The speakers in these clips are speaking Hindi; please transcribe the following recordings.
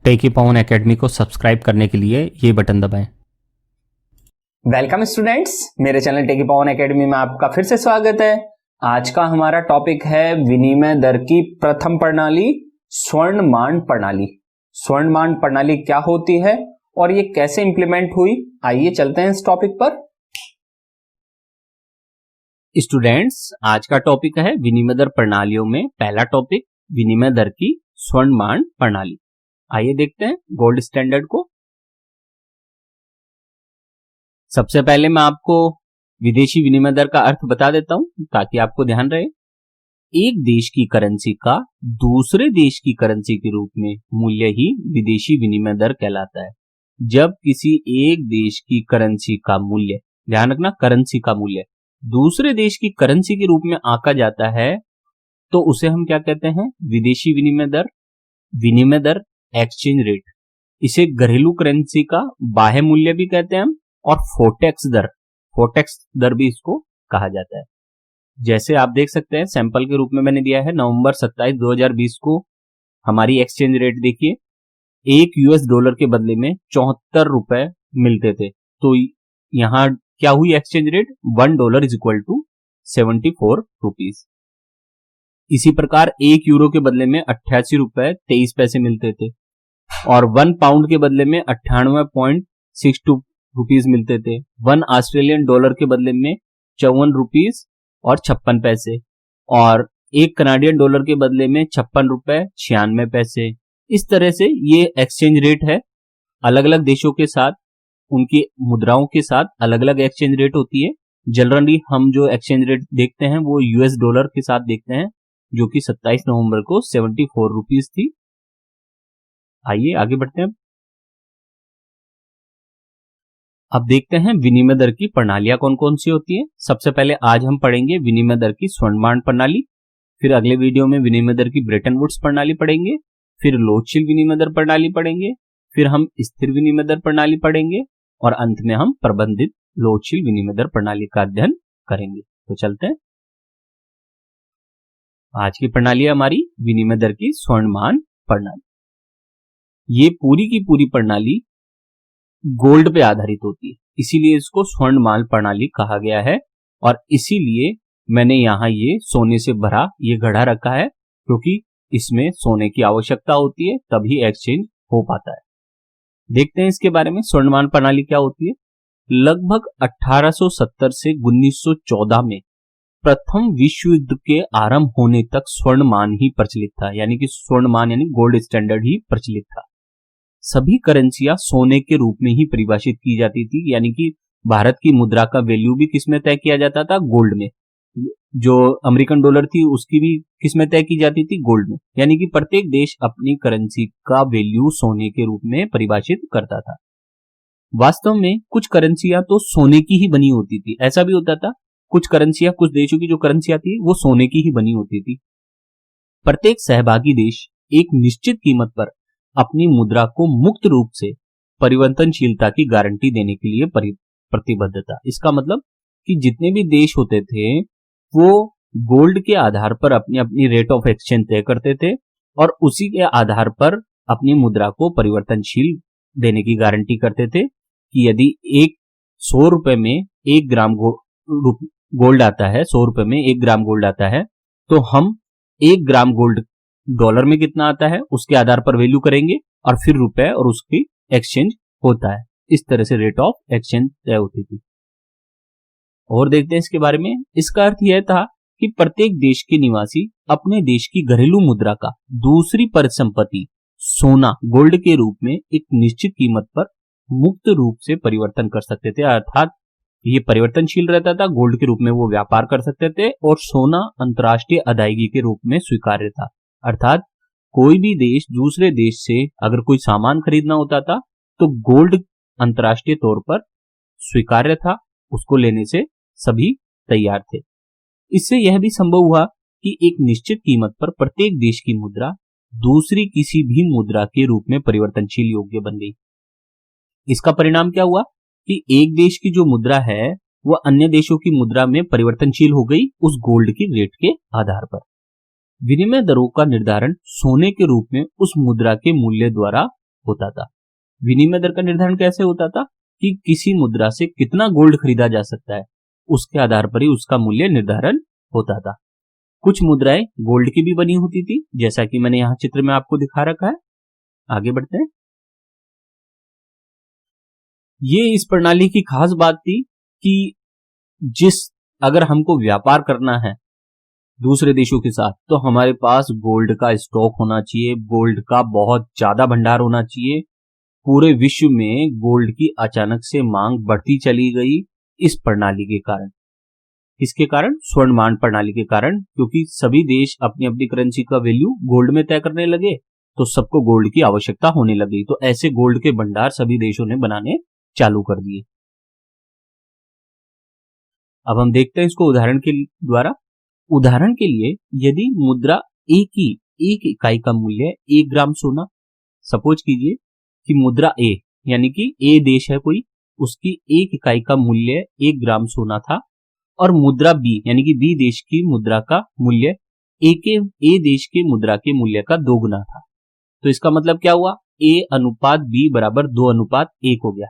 टेकी पवन एकेडमी को सब्सक्राइब करने के लिए ये बटन दबाएं। वेलकम स्टूडेंट्स, मेरे चैनल टेकी पवन एकेडमी में आपका फिर से स्वागत है। आज का हमारा टॉपिक है विनिमय दर की प्रथम प्रणाली, स्वर्णमान प्रणाली। स्वर्णमान प्रणाली क्या होती है और ये कैसे इंप्लीमेंट हुई, आइए चलते हैं इस टॉपिक पर। स्टूडेंट्स, आज का टॉपिक है विनिमय दर प्रणालियों में पहला टॉपिक विनिमय दर की स्वर्णमान प्रणाली। आइए देखते हैं गोल्ड स्टैंडर्ड को। सबसे पहले मैं आपको विदेशी विनिमय दर का अर्थ बता देता हूं ताकि आपको ध्यान रहे। एक देश की करेंसी का दूसरे देश की करेंसी के रूप में मूल्य ही विदेशी विनिमय दर कहलाता है। जब किसी एक देश की करेंसी का मूल्य, ध्यान रखना करेंसी का मूल्य, दूसरे देश की करेंसी के रूप में आंका जाता है तो उसे हम क्या कहते हैं? विदेशी विनिमय दर, विनिमय दर, एक्सचेंज रेट। इसे घरेलू करेंसी का बाह्य मूल्य भी कहते हैं हम, और फोटेक्स दर भी इसको कहा जाता है। जैसे आप देख सकते हैं सैंपल के रूप में मैंने दिया है नवंबर 27, 2020 को हमारी एक्सचेंज रेट देखिए, एक यूएस डॉलर के बदले में 74 रुपए मिलते थे। तो यहां क्या हुई exchange rate? $1 is equal to 74 rupees. इसी प्रकार 1 यूरो के बदले में 88 रुपए 23 पैसे मिलते थे, और 1 पाउंड के बदले में 98.62 रुपीज मिलते थे। 1 ऑस्ट्रेलियन डॉलर के बदले में 54 रुपीज और 56 पैसे, और 1 कनाडियन डॉलर के बदले में 56 रुपए 96 पैसे। इस तरह से ये एक्सचेंज रेट है। अलग अलग देशों के साथ उनकी मुद्राओं के साथ अलग अलग एक्सचेंज रेट होती है। जनरली हम जो एक्सचेंज रेट देखते हैं वो यूएस डॉलर के साथ देखते हैं, जो कि 27 नवंबर को 74 रुपीज थी। आइए आगे बढ़ते हैं। अब देखते हैं विनिमय दर की प्रणालियां कौन कौन सी होती है। सबसे पहले आज हम पढ़ेंगे विनिमय दर की स्वर्णमान प्रणाली, फिर अगले वीडियो में विनिमय दर की ब्रेटन वुड्स प्रणाली पढ़ेंगे, फिर लोचशील विनिमय दर प्रणाली पढ़ेंगे, फिर हम स्थिर विनिमय दर प्रणाली पढ़ेंगे, और अंत में हम प्रबंधित लोचशील विनिमय दर प्रणाली का अध्ययन करेंगे। तो चलते हैं। आज की प्रणाली है हमारी विनिमय दर की स्वर्णमान प्रणाली। ये पूरी की पूरी प्रणाली गोल्ड पे आधारित होती है, इसीलिए इसको स्वर्णमान प्रणाली कहा गया है। और इसीलिए मैंने यहाँ ये सोने से भरा ये घड़ा रखा है, क्योंकि इसमें सोने की आवश्यकता होती है, तभी एक्सचेंज हो पाता है। देखते हैं इसके बारे में, स्वर्णमान प्रणाली क्या होती है। लगभग 1870 से 1914 में प्रथम विश्व युद्ध के आरंभ होने तक स्वर्णमान ही प्रचलित था, यानी कि स्वर्णमान यानी गोल्ड स्टैंडर्ड ही प्रचलित था। सभी करेंसियां सोने के रूप में ही परिभाषित की जाती थी, यानी कि भारत की मुद्रा का वैल्यू भी किसमें तय किया जाता था? गोल्ड में। जो अमेरिकन डॉलर थी उसकी भी किसमें तय की जाती थी? गोल्ड में। यानी कि प्रत्येक देश अपनी करेंसी का वैल्यू सोने के रूप में परिभाषित करता था। वास्तव में कुछ करेंसियां तो सोने की ही बनी होती थी। ऐसा भी होता था कुछ करेंसियां, कुछ देशों की जो करेंसियां थी वो सोने की ही बनी होती थी। प्रत्येक सहभागी देश एक निश्चित कीमत पर अपनी मुद्रा को मुक्त रूप से परिवर्तनशीलता की गारंटी देने के लिए प्रतिबद्ध था। इसका मतलब कि जितने भी देश होते थे वो गोल्ड के आधार पर अपनी अपनी रेट ऑफ एक्सचेंज तय करते थे, और उसी के आधार पर अपनी मुद्रा को परिवर्तनशील देने की गारंटी करते थे कि यदि 100 रुपए में 1 ग्राम गोल्ड आता है, 100 रुपए में 1 ग्राम गोल्ड आता है, तो हम 1 ग्राम गोल्ड डॉलर में कितना आता है उसके आधार पर वैल्यू करेंगे, और फिर रुपए और उसकी एक्सचेंज होता है। इस तरह से रेट ऑफ एक्सचेंज तय होती थी। और देखते हैं इसके बारे में। इसका अर्थ यह था कि प्रत्येक देश के निवासी अपने देश की घरेलू मुद्रा का दूसरी परिसंपत्ति सोना, गोल्ड के रूप में एक निश्चित कीमत पर मुक्त रूप से परिवर्तन कर सकते थे। अर्थात ये परिवर्तनशील रहता था, गोल्ड के रूप में वो व्यापार कर सकते थे, और सोना अंतर्राष्ट्रीय अदायगी के रूप में स्वीकार्य था। अर्थात कोई भी देश दूसरे देश से अगर कोई सामान खरीदना होता था तो गोल्ड अंतर्राष्ट्रीय तौर पर स्वीकार्य था, उसको लेने से सभी तैयार थे। इससे यह भी संभव हुआ कि एक निश्चित कीमत पर प्रत्येक देश की मुद्रा दूसरी किसी भी मुद्रा के रूप में परिवर्तनशील योग्य बन गई। इसका परिणाम क्या हुआ कि एक देश की जो मुद्रा है वह अन्य देशों की मुद्रा में परिवर्तनशील हो गई उस गोल्ड की रेट के आधार पर। विनिमय दरों का निर्धारण सोने के रूप में उस मुद्रा के मूल्य द्वारा होता था। विनिमय दर का निर्धारण कैसे होता था कि किसी मुद्रा से कितना गोल्ड खरीदा जा सकता है, उसके आधार पर ही उसका मूल्य निर्धारण होता था। कुछ मुद्राएं गोल्ड की भी बनी होती थी, जैसा कि मैंने यहां चित्र में आपको दिखा रखा है। आगे बढ़ते हैं। ये इस प्रणाली की खास बात थी कि अगर हमको व्यापार करना है दूसरे देशों के साथ, तो हमारे पास गोल्ड का स्टॉक होना चाहिए, गोल्ड का बहुत ज्यादा भंडार होना चाहिए। पूरे विश्व में गोल्ड की अचानक से मांग बढ़ती चली गई इस प्रणाली के कारण। इसके कारण स्वर्णमान प्रणाली के कारण, क्योंकि सभी देश अपनी अपनी करेंसी का वैल्यू गोल्ड में तय करने लगे, तो सबको गोल्ड की आवश्यकता होने लगी। तो ऐसे गोल्ड के भंडार सभी देशों ने बनाने चालू कर दिए। अब हम देखते हैं इसको उदाहरण के द्वारा। उदाहरण के लिए, यदि मुद्रा एक इकाई का मूल्य 1 ग्राम सोना, सपोज कीजिए कि मुद्रा ए यानी कि ए देश है कोई, उसकी 1 इकाई का मूल्य 1 ग्राम सोना था, और मुद्रा बी यानी कि बी देश की मुद्रा का मूल्य ए देश के मुद्रा के मूल्य का 2 गुना था। तो इसका मतलब क्या हुआ, ए अनुपात बी बराबर 2:1 हो गया।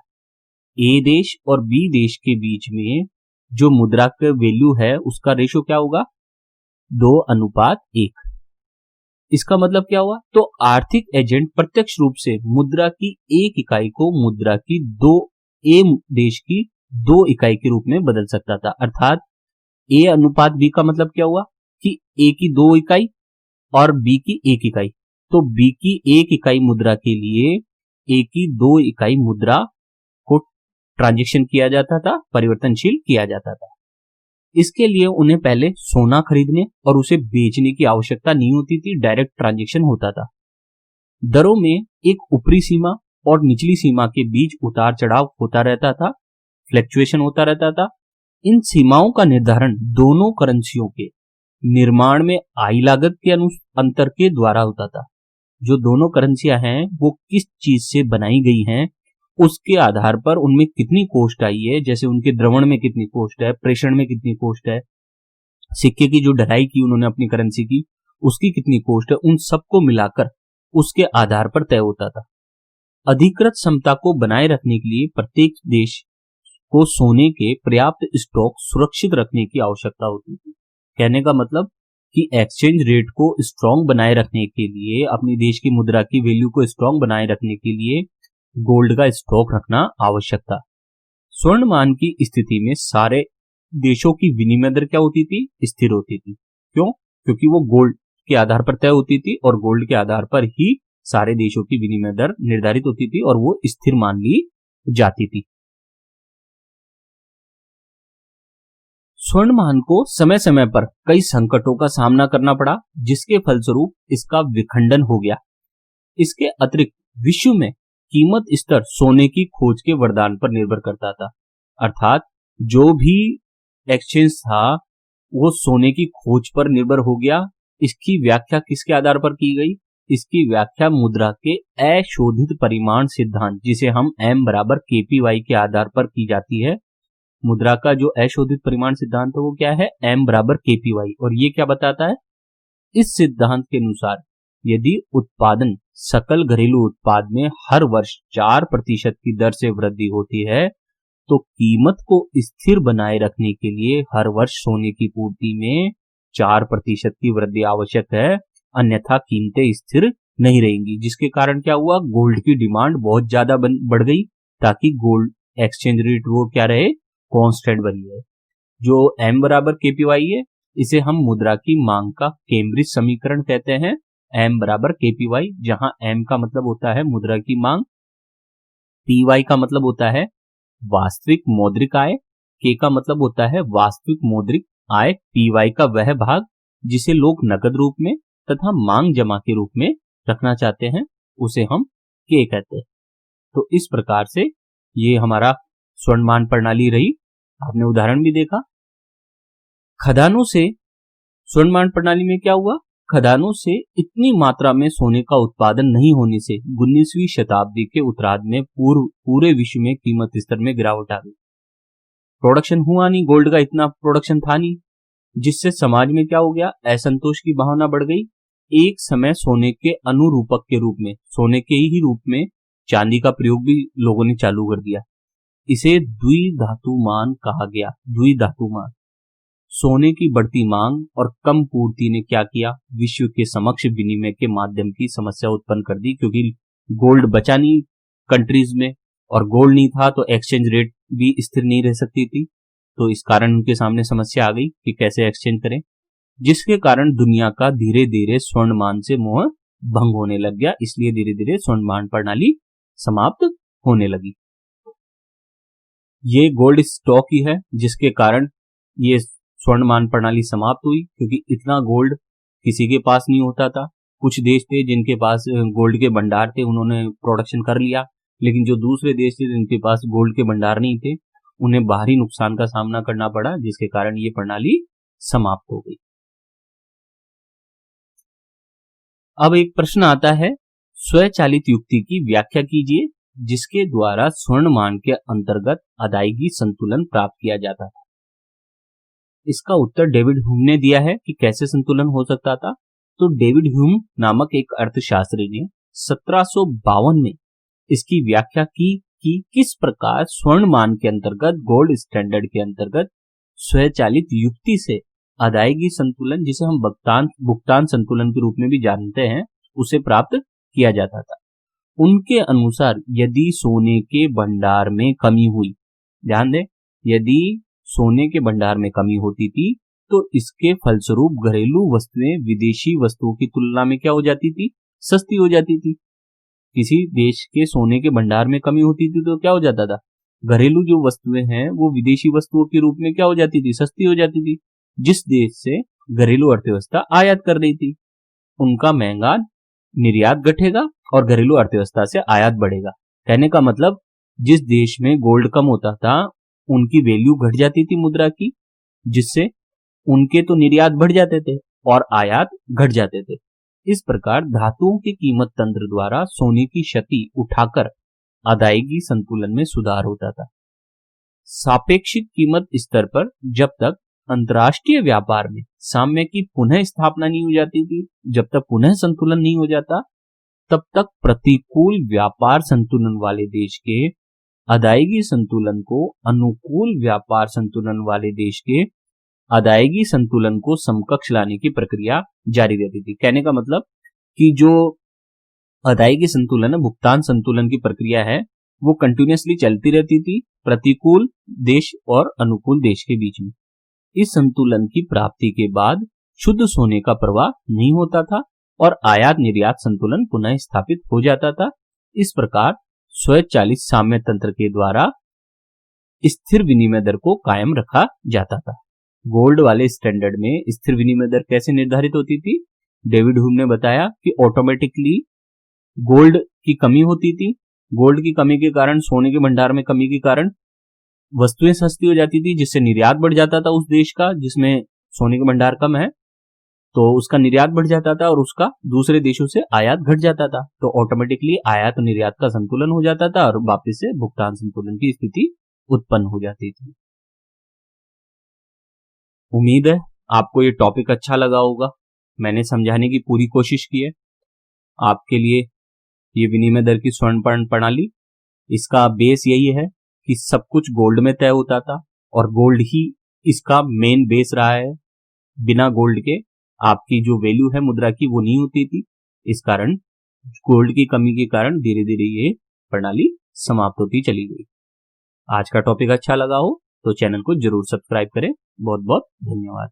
ए देश और बी देश के बीच में जो मुद्रा का वैल्यू है उसका रेशो क्या होगा, 2:1। इसका मतलब क्या हुआ, तो आर्थिक एजेंट प्रत्यक्ष रूप से मुद्रा की 1 इकाई को मुद्रा की ए देश की 2 इकाई के रूप में बदल सकता था। अर्थात ए अनुपात बी का मतलब क्या हुआ कि ए की 2 इकाई और बी की 1 इकाई। तो बी की 1 इकाई मुद्रा के लिए ए की 2 इकाई मुद्रा को ट्रांजैक्शन किया जाता था, परिवर्तनशील किया जाता था। इसके लिए उन्हें पहले सोना खरीदने और उसे बेचने की आवश्यकता नहीं होती थी, डायरेक्ट ट्रांजैक्शन होता था। दरों में एक ऊपरी सीमा और निचली सीमा के बीच उतार चढ़ाव होता रहता था, फ्लैक्चुएशन होता रहता था। इन सीमाओं का निर्धारण दोनों करेंसियों के निर्माण में आई लागत के अंतर के द्वारा होता था। जो दोनों करेंसियां हैं वो किस चीज से बनाई गई हैं, उसके आधार पर उनमें कितनी कॉस्ट आई है, जैसे उनके द्रवण में कितनी कॉस्ट है, प्रेषण में कितनी कॉस्ट है, सिक्के की जो ढलाई की उन्होंने अपनी करेंसी की उसकी कितनी कॉस्ट है, उन सबको मिलाकर उसके आधार पर तय होता था। अधिकृत समता को बनाए रखने के लिए प्रत्येक देश को सोने के पर्याप्त स्टॉक सुरक्षित रखने की आवश्यकता होती थी। कहने का मतलब कि एक्सचेंज रेट को स्ट्रांग बनाए रखने के लिए, अपनी देश की मुद्रा की वैल्यू को स्ट्रांग बनाए रखने के लिए गोल्ड का स्टॉक रखना आवश्यक था। स्वर्णमान की स्थिति में सारे देशों की विनिमय दर क्या होती थी, स्थिर होती थी। क्यों? क्योंकि वो गोल्ड के आधार पर तय होती थी और गोल्ड के आधार पर ही सारे देशों की विनिमय दर निर्धारित होती थी और वो स्थिर मान ली जाती थी। स्वर्णमान को समय समय पर कई संकटों का सामना करना पड़ा, जिसके फलस्वरूप इसका विखंडन हो गया। इसके अतिरिक्त विश्व में कीमत स्तर सोने की खोज के वरदान पर निर्भर करता था। अर्थात जो भी एक्सचेंज था वो सोने की खोज पर निर्भर हो गया। इसकी व्याख्या किसके आधार पर की गई, इसकी व्याख्या मुद्रा के अशोधित परिमाण सिद्धांत, जिसे हम M बराबर KPY के आधार पर की जाती है। मुद्रा का जो अशोधित परिमाण सिद्धांत है वो क्या है, M बराबर KPY। और ये क्या बताता है, इस सिद्धांत के अनुसार यदि उत्पादन सकल घरेलू उत्पाद में हर वर्ष 4% की दर से वृद्धि होती है, तो कीमत को स्थिर बनाए रखने के लिए हर वर्ष सोने की पूर्ति में 4% की वृद्धि आवश्यक है, अन्यथा कीमतें स्थिर नहीं रहेंगी। जिसके कारण क्या हुआ, गोल्ड की डिमांड बहुत ज्यादा बढ़ गई, ताकि गोल्ड एक्सचेंज रेट वो क्या रहे, कांस्टेंट बनी रहे। जो M बराबर KPY है, इसे हम मुद्रा की मांग का कैम्ब्रिज समीकरण कहते हैं। M बराबर KPY, जहां M का मतलब होता है मुद्रा की मांग, PY का मतलब होता है वास्तविक मौद्रिक आय, K का मतलब होता है वास्तविक मौद्रिक आय, PY का वह भाग जिसे लोग नकद रूप में तथा मांग जमा के रूप में रखना चाहते हैं, उसे हम K कहते हैं। तो इस प्रकार से ये हमारा स्वर्णमान प्रणाली रही। आपने उदाहरण भी देखा। खदानों से स्वर्णमान प्रणाली में क्या हुआ, खदानों से इतनी मात्रा में सोने का उत्पादन नहीं होने से 19वीं शताब्दी के उत्तरार्ध में पूरे विश्व में कीमत स्तर में गिरावट आ गई। प्रोडक्शन हुआ नहीं, गोल्ड का इतना प्रोडक्शन था नहीं, जिससे समाज में क्या हो गया, असंतोष की भावना बढ़ गई। एक समय सोने के अनुरूपक के रूप में, सोने के ही रूप में चांदी का प्रयोग भी लोगों ने चालू कर दिया। इसे द्विधातुमान कहा गया। द्विधातुमान। सोने की बढ़ती मांग और कम पूर्ति ने क्या किया, विश्व के समक्ष विनिमय के माध्यम की समस्या उत्पन्न कर दी, क्योंकि गोल्ड बचा नहीं कंट्रीज में और गोल्ड नहीं था तो एक्सचेंज रेट भी स्थिर नहीं रह सकती थी। तो इस कारण उनके सामने समस्या आ गई कि कैसे एक्सचेंज करें, जिसके कारण दुनिया का धीरे धीरे स्वर्णमान से मोह भंग होने लग गया। इसलिए धीरे धीरे स्वर्णमान प्रणाली समाप्त होने लगी। ये गोल्ड स्टॉक ही है जिसके कारण ये स्वर्णमान प्रणाली समाप्त हुई, क्योंकि इतना गोल्ड किसी के पास नहीं होता था। कुछ देश थे जिनके पास गोल्ड के भंडार थे, उन्होंने प्रोडक्शन कर लिया, लेकिन जो दूसरे देश थे जिनके पास गोल्ड के भंडार नहीं थे, उन्हें बाहरी नुकसान का सामना करना पड़ा, जिसके कारण ये प्रणाली समाप्त हो गई। अब एक प्रश्न आता है, स्वचालित युक्ति की व्याख्या कीजिए जिसके द्वारा स्वर्णमान के अंतर्गत अदायगी संतुलन प्राप्त किया जाता था। इसका उत्तर डेविड ह्यूम ने दिया है कि कैसे संतुलन हो सकता था। तो डेविड ह्यूम नामक एक अर्थशास्त्री ने 1752 में इसकी व्याख्या की कि किस प्रकार स्वर्णमान के अंतर्गत गोल्ड स्टैंडर्ड के अंतर्गत स्वचालित युक्ति से अदायगी संतुलन, जिसे हम भुगतान संतुलन के रूप में भी जानते हैं, उसे प्राप्त किया जाता था। उनके अनुसार यदि सोने के भंडार में कमी हुई, ध्यान दें, यदि सोने के भंडार में कमी होती थी तो इसके फलस्वरूप घरेलू वस्तुएं विदेशी वस्तुओं की तुलना में क्या हो जाती थी, सस्ती हो जाती थी। किसी देश के सोने के भंडार में कमी होती थी तो क्या हो जाता था, घरेलू जो वस्तुएं हैं वो विदेशी वस्तुओं के रूप में क्या हो जाती थी, सस्ती हो जाती थी। जिस देश से घरेलू अर्थव्यवस्था आयात कर रही थी, उनका महंगा निर्यात घटेगा और घरेलू अर्थव्यवस्था से आयात बढ़ेगा। कहने का मतलब, जिस देश में गोल्ड कम होता था उनकी वैल्यू घट जाती थी मुद्रा की, जिससे उनके तो निर्यात बढ़ जाते थे और आयात घट जाते थे। इस प्रकार धातुओं के कीमत तंत्र द्वारा सोने की क्षति उठाकर अदायगी संतुलन में सुधार होता था। सापेक्षिक कीमत स्तर पर जब तक अंतर्राष्ट्रीय व्यापार में साम्य की पुनः स्थापना नहीं हो जाती थी, जब तक पुनः संतुलन नहीं हो जाता, तब तक प्रतिकूल व्यापार संतुलन वाले देश के अदायगी संतुलन को अनुकूल व्यापार संतुलन वाले देश के अदायगी संतुलन को समकक्ष लाने की प्रक्रिया जारी रहती थी। कहने का मतलब कि जो अदायगी संतुलन है, भुगतान संतुलन की प्रक्रिया है, वो कंटिन्यूअसली चलती रहती थी प्रतिकूल देश और अनुकूल देश के बीच में। इस संतुलन की प्राप्ति के बाद शुद्ध सोने का प्रवाह नहीं होता था और आयात निर्यात संतुलन पुनः स्थापित हो जाता था। इस प्रकार स्वचालित साम्य तंत्र के द्वारा स्थिर विनिमय दर को कायम रखा जाता था। गोल्ड वाले स्टैंडर्ड में स्थिर विनिमय दर कैसे निर्धारित होती थी? डेविड ह्यूम ने बताया कि ऑटोमेटिकली गोल्ड की कमी होती थी। गोल्ड की कमी के कारण, सोने के भंडार में कमी के कारण वस्तुएं सस्ती हो जाती थी, जिससे निर्यात बढ़ जाता था उस देश का जिसमें सोने का भंडार कम है, तो उसका निर्यात बढ़ जाता था और उसका दूसरे देशों से आयात घट जाता था। तो ऑटोमेटिकली आयात और निर्यात का संतुलन हो जाता था और वापस से भुगतान संतुलन की स्थिति उत्पन्न हो जाती थी। उम्मीद है आपको ये टॉपिक अच्छा लगा होगा। मैंने समझाने की पूरी कोशिश की है आपके लिए। ये विनिमय दर की स्वर्ण प्रणाली, इसका बेस यही है कि सब कुछ गोल्ड में तय होता था और गोल्ड ही इसका मेन बेस रहा है। बिना गोल्ड के आपकी जो वैल्यू है मुद्रा की वो नहीं होती थी। इस कारण गोल्ड की कमी के कारण धीरे धीरे ये प्रणाली समाप्त होती चली गई। आज का टॉपिक अच्छा लगा हो तो चैनल को जरूर सब्सक्राइब करें। बहुत बहुत धन्यवाद।